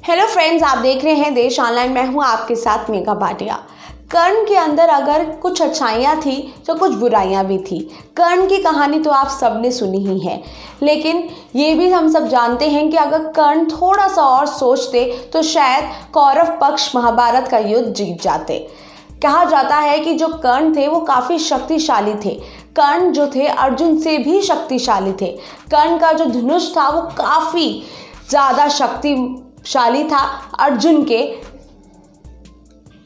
Hello friends, आप देख रहे हैं देश ऑनलाइन। मैं हूं आपके साथ मेघा भाटिया। कर्ण के अंदर अगर कुछ अच्छाइयाँ थी तो कुछ बुराइयाँ भी थी। कर्ण की कहानी तो आप सबने सुनी ही है, लेकिन ये भी हम सब जानते हैं कि अगर कर्ण थोड़ा सा और सोचते तो शायद कौरव पक्ष महाभारत का युद्ध जीत जाते। कहा जाता है कि जो कर्ण थे वो काफ़ी शक्तिशाली थे। कर्ण जो थे अर्जुन से भी शक्तिशाली थे। कर्ण का जो धनुष था वो काफ़ी ज़्यादा शक्तिशाली था अर्जुन के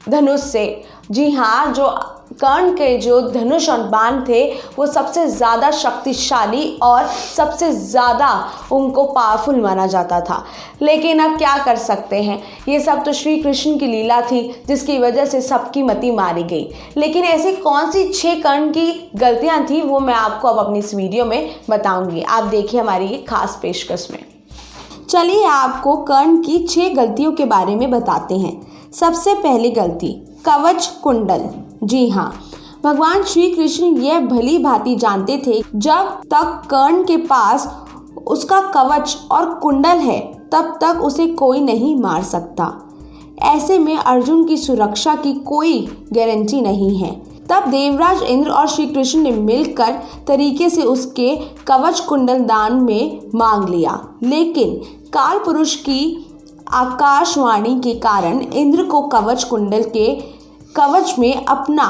धनुष से। जी हाँ, जो कर्ण के जो धनुष और बाण थे वो सबसे ज़्यादा शक्तिशाली और सबसे ज़्यादा उनको पावरफुल माना जाता था। लेकिन अब क्या कर सकते हैं, ये सब तो श्री कृष्ण की लीला थी जिसकी वजह से सबकी मति मारी गई। लेकिन ऐसी कौन सी 6 कर्ण की गलतियाँ थी वो मैं आपको अब अपनी इस वीडियो में बताऊँगी। आप देखिए हमारी ये खास पेशकश में। चलिए आपको कर्ण की 6 गलतियों के बारे में बताते हैं। सबसे पहली गलती, कवच कुंडल। जी हाँ, भगवान श्री कृष्ण यह भली भांति जानते थे जब तक कर्ण के पास उसका कवच और कुंडल है तब तक उसे कोई नहीं मार सकता। ऐसे में अर्जुन की सुरक्षा की कोई गारंटी नहीं है। तब देवराज इंद्र और श्री कृष्ण ने मिलकर तरीके से उसके कवच कुंडल दान में मांग लिया, लेकिन काल पुरुष की आकाशवाणी के कारण इंद्र को कवच कुंडल के कवच में अपना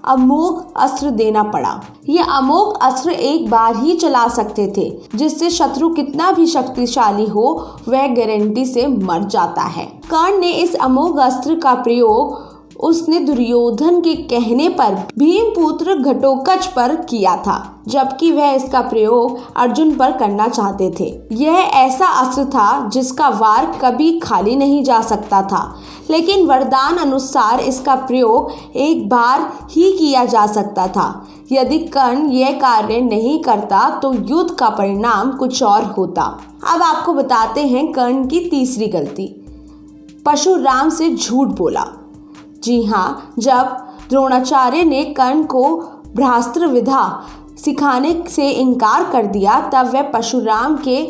अमोघ अस्त्र देना पड़ा। यह अमोघ अस्त्र एक बार ही चला सकते थे, जिससे शत्रु कितना भी शक्तिशाली हो वह गारंटी से मर जाता है। कर्ण ने इस अमोघ अस्त्र का प्रयोग उसने दुर्योधन के कहने पर भीमपुत्र घटोत्कच पर किया था, जबकि वह इसका प्रयोग अर्जुन पर करना चाहते थे। यह ऐसा अस्त्र था जिसका वार कभी खाली नहीं जा सकता था, लेकिन वरदान अनुसार इसका प्रयोग एक बार ही किया जा सकता था। यदि कर्ण यह कार्य नहीं करता तो युद्ध का परिणाम कुछ और होता। अब आपको बताते हैं कर्ण की तीसरी गलती, परशुराम से झूठ बोला। जी हाँ, जब द्रोणाचार्य ने कर्ण को ब्रह्मास्त्र विद्या सिखाने से इनकार कर दिया तब वह परशुराम के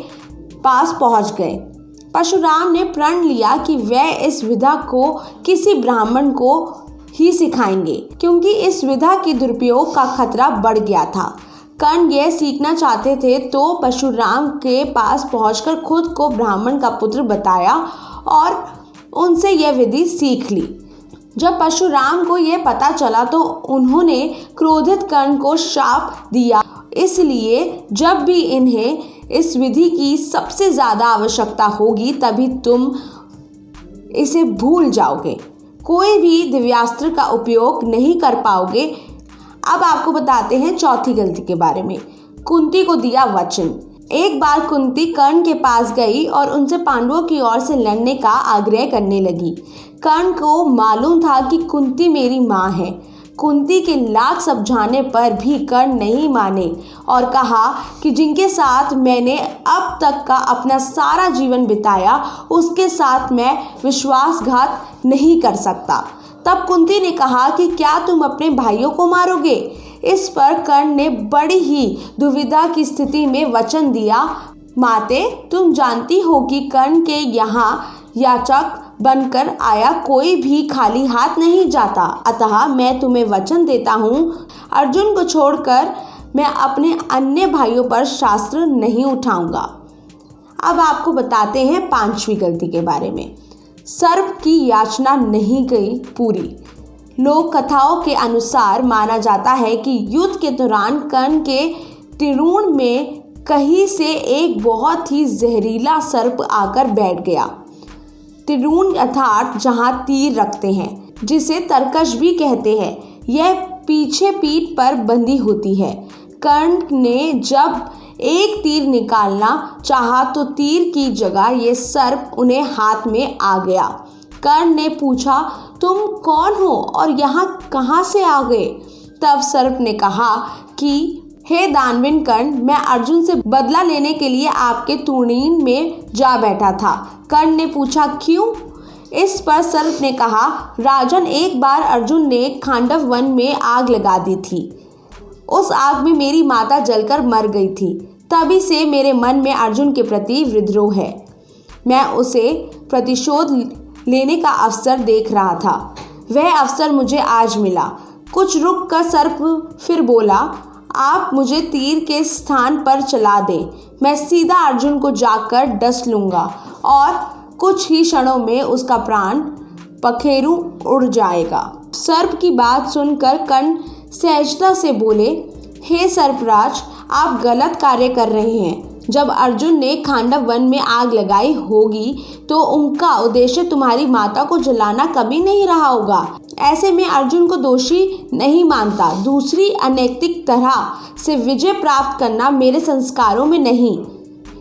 पास पहुंच गए। परशुराम ने प्रण लिया कि वह इस विद्या को किसी ब्राह्मण को ही सिखाएंगे, क्योंकि इस विद्या के दुरुपयोग का खतरा बढ़ गया था। कर्ण यह सीखना चाहते थे तो परशुराम के पास पहुंचकर खुद को ब्राह्मण का पुत्र बताया और उनसे यह विधि सीख ली। जब परशुराम को यह पता चला तो उन्होंने क्रोधित कर्ण को शाप दिया, इसलिए जब भी इन्हें इस विधि की सबसे ज़्यादा आवश्यकता होगी तभी तुम इसे भूल जाओगे, कोई भी दिव्यास्त्र का उपयोग नहीं कर पाओगे। अब आपको बताते हैं चौथी गलती के बारे में, कुंती को दिया वचन। एक बार कुंती कर्ण के पास गई और उनसे पांडवों की ओर से लड़ने का आग्रह करने लगी। कर्ण को मालूम था कि कुंती मेरी माँ है। कुंती के लाख समझाने पर भी कर्ण नहीं माने और कहा कि जिनके साथ मैंने अब तक का अपना सारा जीवन बिताया उसके साथ मैं विश्वासघात नहीं कर सकता। तब कुंती ने कहा कि क्या तुम अपने भाइयों को मारोगे? इस पर कर्ण ने बड़ी ही दुविधा की स्थिति में वचन दिया, माते तुम जानती हो कि कर्ण के यहाँ याचक बनकर आया कोई भी खाली हाथ नहीं जाता, अतः मैं तुम्हें वचन देता हूँ अर्जुन को छोड़कर मैं अपने अन्य भाइयों पर शास्त्र नहीं उठाऊंगा। अब आपको बताते हैं 5वीं गलती के बारे में, सर्प की याचना नहीं गई पूरी। लोक कथाओं के अनुसार माना जाता है कि युद्ध के दौरान कर्ण के त्रिशूल में कहीं से एक बहुत ही जहरीला सर्प आकर बैठ गया। त्रिशूल अर्थात जहाँ तीर रखते हैं, जिसे तरकश भी कहते हैं, यह पीछे पीठ पर बंधी होती है। कर्ण ने जब एक तीर निकालना चाहा तो तीर की जगह ये सर्प उन्हें हाथ में आ गया। कर्ण ने पूछा, तुम कौन हो और यहाँ कहाँ से आ गए? तब सर्प ने कहा कि हे दानवीर कर्ण, मैं अर्जुन से बदला लेने के लिए आपके तूणीर में जा बैठा था। कर्ण ने पूछा, क्यों? इस पर सर्प ने कहा, राजन, एक बार अर्जुन ने खांडव वन में आग लगा दी थी। उस आग में मेरी माता जलकर मर गई थी। तभी से मेरे मन में अर्जुन के प्रति विद्रोह है। मैं उसे प्रतिशोध लेने का अवसर देख रहा था। वह अवसर मुझे आज मिला। कुछ रुक कर सर्प फिर बोला, आप मुझे तीर के स्थान पर चला दें, मैं सीधा अर्जुन को जाकर डस लूँगा और कुछ ही क्षणों में उसका प्राण पखेरु उड़ जाएगा। सर्प की बात सुनकर कर्ण सहजता से बोले, हे सर्पराज, आप गलत कार्य कर रहे हैं। जब अर्जुन ने खांडव वन में आग लगाई होगी तो उनका उद्देश्य तुम्हारी माता को जलाना कभी नहीं रहा होगा। ऐसे में अर्जुन को दोषी नहीं मानता। दूसरी अनैतिक तरह से विजय प्राप्त करना मेरे संस्कारों में नहीं।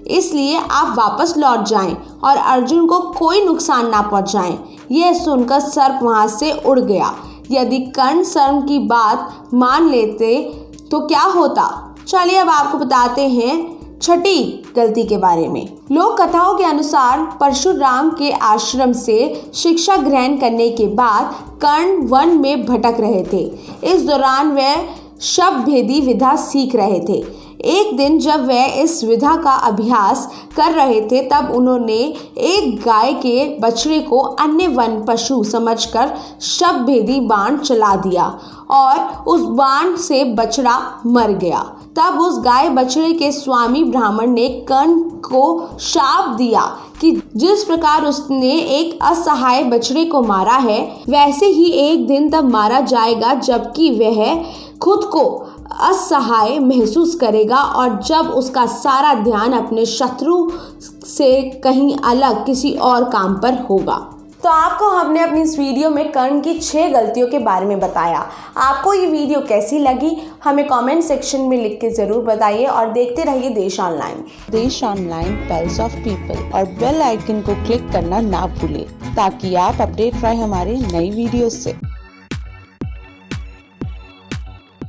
इसलिए आप वापस लौट जाएं और अर्जुन को कोई नुकसान ना पहुंचाएं। यह सुनकर सर्प वहां से उड़ गया। यदि कर्ण सर्प की बात मान लेते तो क्या होता? चलिए अब आपको बताते हैं छठी गलती के बारे में। लोक कथाओं के अनुसार परशुराम के आश्रम से शिक्षा ग्रहण करने के बाद कर्ण वन में भटक रहे थे। इस दौरान वह शब्द भेदी विधा सीख रहे थे। एक दिन जब वह इस विधा का अभ्यास कर रहे थे तब उन्होंने एक गाय के बछड़े को अन्य वन पशु समझकर शब्द भेदी बाण चला दिया और उस बाण से बछड़ा मर गया। तब उस गाय बछड़े के स्वामी ब्राह्मण ने कर्ण को शाप दिया कि जिस प्रकार उसने एक असहाय बछड़े को मारा है वैसे ही एक दिन तब मारा जाएगा, जबकि वह खुद को असहाय महसूस करेगा और जब उसका सारा ध्यान अपने शत्रु से कहीं अलग किसी और काम पर होगा। तो आपको हमने अपनी इस वीडियो में कर्ण की 6 गलतियों के बारे में बताया। आपको ये वीडियो कैसी लगी हमें कमेंट सेक्शन में लिख के ज़रूर बताइए और देखते रहिए देश ऑनलाइन। देश ऑनलाइन, पल्स ऑफ पीपल और बेल आइकन को क्लिक करना ना भूलें ताकि आप अपडेट रहे हमारे नई वीडियो से।